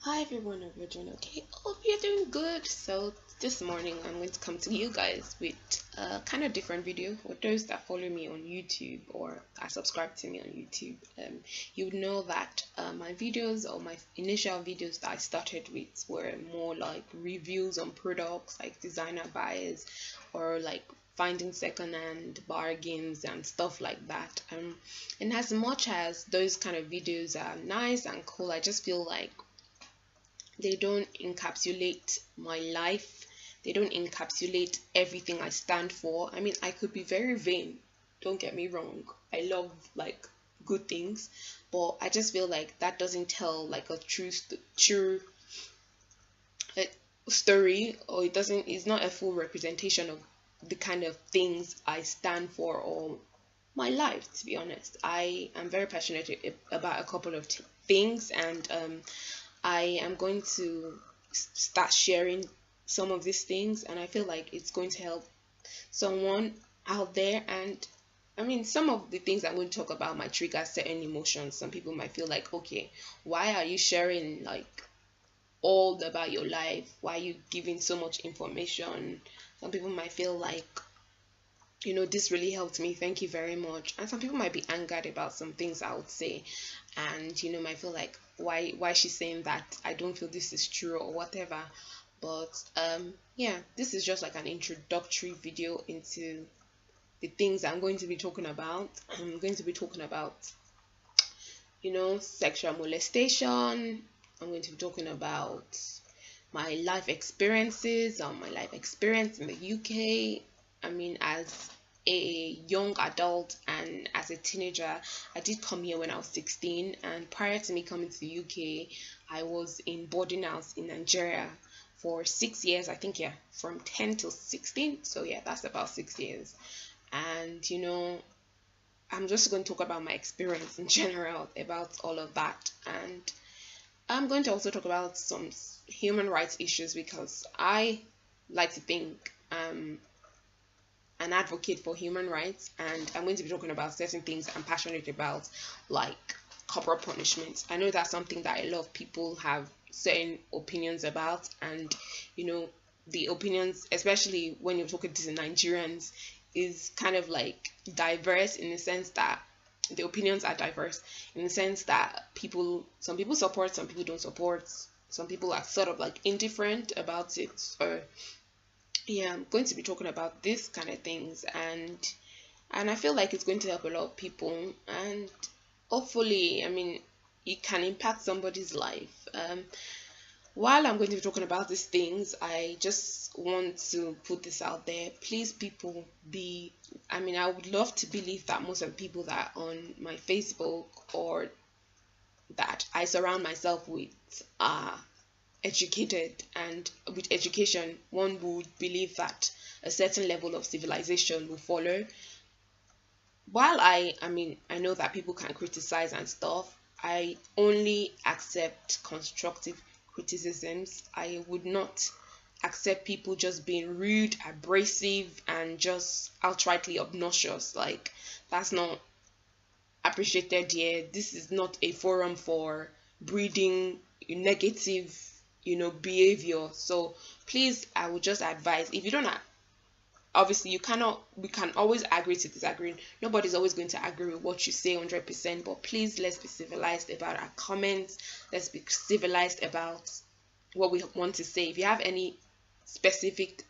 Hi everyone, hope you're doing okay. Hope you're doing good. So this morning I'm going to come to you guys with a kind of different video. For those that follow me on YouTube or are subscribed to me on YouTube, you would know that my videos or my initial videos that I started with were more like reviews on products, like designer buys, or like finding second-hand bargains and stuff like that. And as much as those kind of videos are nice and cool, I just feel like they don't encapsulate my life. They don't encapsulate everything I stand for. I mean, I could be very vain, don't get me wrong. I love like good things, but I just feel like that doesn't tell like a true uh, story, or it doesn't, it's not a full representation of the kind of things I stand for or my life. To be honest, I am very passionate about a couple of things, and I am going to start sharing some of these things, and I feel like it's going to help someone out there. And I mean, some of the things I'm going to talk about might trigger certain emotions. Some people might feel like, okay, why are you sharing like all about your life? Why are you giving so much information? Some people might feel like, this really helped me, thank you very much. And some people might be angered about some things I would say, and might feel like, why she's saying that, I don't feel this is true or whatever. But yeah, this is just like an introductory video into the things I'm going to be talking about. I'm going to be talking about sexual molestation. I'm going to be talking about my life experiences, my life experience in the UK. I mean, as a young adult and as a teenager, I did come here when I was 16, and prior to me coming to the UK, I was in boarding house in Nigeria for 6 years, I think. Yeah, from 10 till 16. So yeah, that's about 6 years. And I'm just going to talk about my experience in general about all of that, and I'm going to also talk about some human rights issues, because I like to think an advocate for human rights, and I'm going to be talking about certain things I'm passionate about, like corporal punishment. I know that's something that a lot of people have certain opinions about, and the opinions, especially when you're talking to the Nigerians, is kind of like diverse, in the sense that the opinions are diverse in the sense that some people support, some people don't support, some people are sort of like indifferent about it. So yeah, I'm going to be talking about this kind of things, and I feel like it's going to help a lot of people, and hopefully, I mean, it can impact somebody's life. While I'm going to be talking about these things, I just want to put this out there. Please, people, I mean, I would love to believe that most of the people that are on my Facebook or that I surround myself with are educated, and with education, one would believe that a certain level of civilization will follow. While I mean, I know that people can criticize and stuff, I only accept constructive criticisms. I would not accept people just being rude, abrasive, and just outrightly obnoxious. Like, that's not appreciated here. This is not a forum for breeding negative, behavior. So please, I would just advise, if you don't obviously we can always agree to disagree. Nobody's always going to agree with what you say 100%, but please, let's be civilized about our comments. Let's be civilized about what we want to say. If you have any specific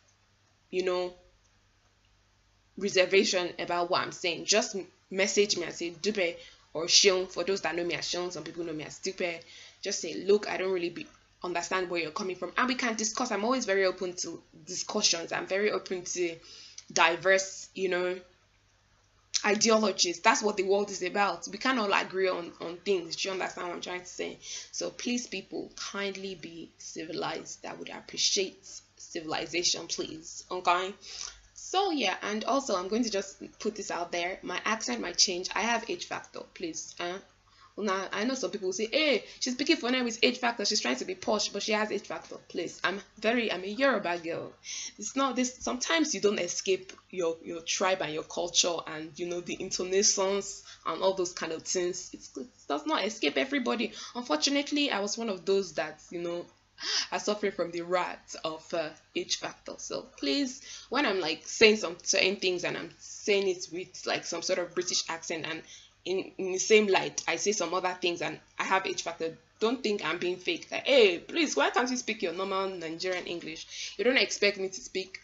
reservation about what I'm saying, just message me and say Dupe or Shion. For those that know me as Shion, some people know me as Dupe. Just say, look, I don't really understand where you're coming from, and we can discuss. I'm always very open to discussions. I'm very open to diverse, ideologies. That's what the world is about. We can't all agree on things. Do you understand what I'm trying to say? So please, people, kindly be civilized. I would appreciate civilization, please. Okay. So yeah, and also I'm going to just put this out there. My accent might change. I have age factor, please. Well, now I know some people say, "Hey, she's speaking for now with age factor. She's trying to be posh, but she has age factor." Please, I'm a Yoruba girl. It's not this. Sometimes you don't escape your tribe and your culture, and the intonations and all those kind of things. It does not escape everybody. Unfortunately, I was one of those that, are suffering from the wrath of H factor. So please, when I'm like saying some certain things and I'm saying it with like some sort of British accent, and in the same light I say some other things and I have H factor, don't think I'm being fake. Like, hey, please, why can't you speak your normal Nigerian English? You don't expect me to speak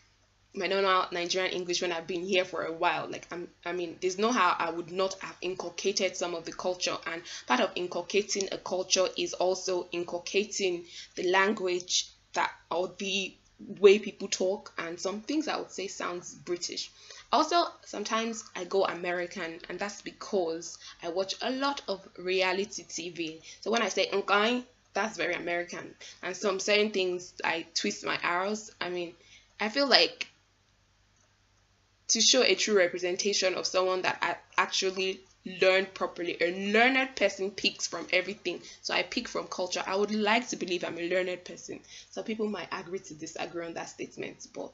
my normal Nigerian English when I've been here for a while. Like, I mean, there's no how I would not have inculcated some of the culture, and part of inculcating a culture is also inculcating the language that, or the way people talk, and some things I would say sounds British. Also, sometimes I go American, and that's because I watch a lot of reality TV. So when I say okay, that's very American. And some certain things I twist my arrows. I mean, I feel like to show a true representation of someone that I actually learned properly, a learned person picks from everything. So I pick from culture. I would like to believe I'm a learned person. Some people might agree to disagree on that statement, but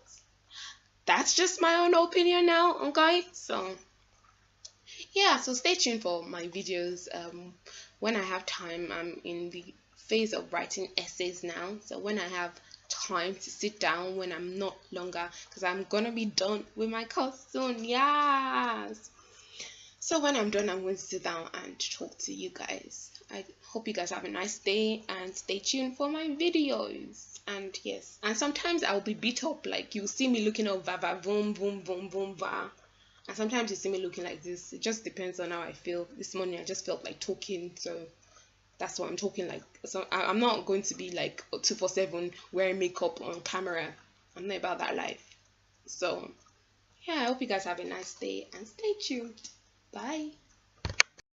that's just my own opinion now, okay? So yeah, so stay tuned for my videos. When I have time, I'm in the phase of writing essays now. So when I have time to sit down, when I'm not longer, because I'm gonna be done with my course soon, yes. So when I'm done, I'm going to sit down and talk to you guys. I hope you guys have a nice day, and stay tuned for my videos. And yes, and sometimes I'll be beat up, like you'll see me looking up va va boom boom boom boom va, and sometimes you see me looking like this. It just depends on how I feel. This morning I just felt like talking, so that's what I'm talking like. So I'm not going to be like 247 wearing makeup on camera. I'm not about that life. So yeah, I hope you guys have a nice day and stay tuned. Bye.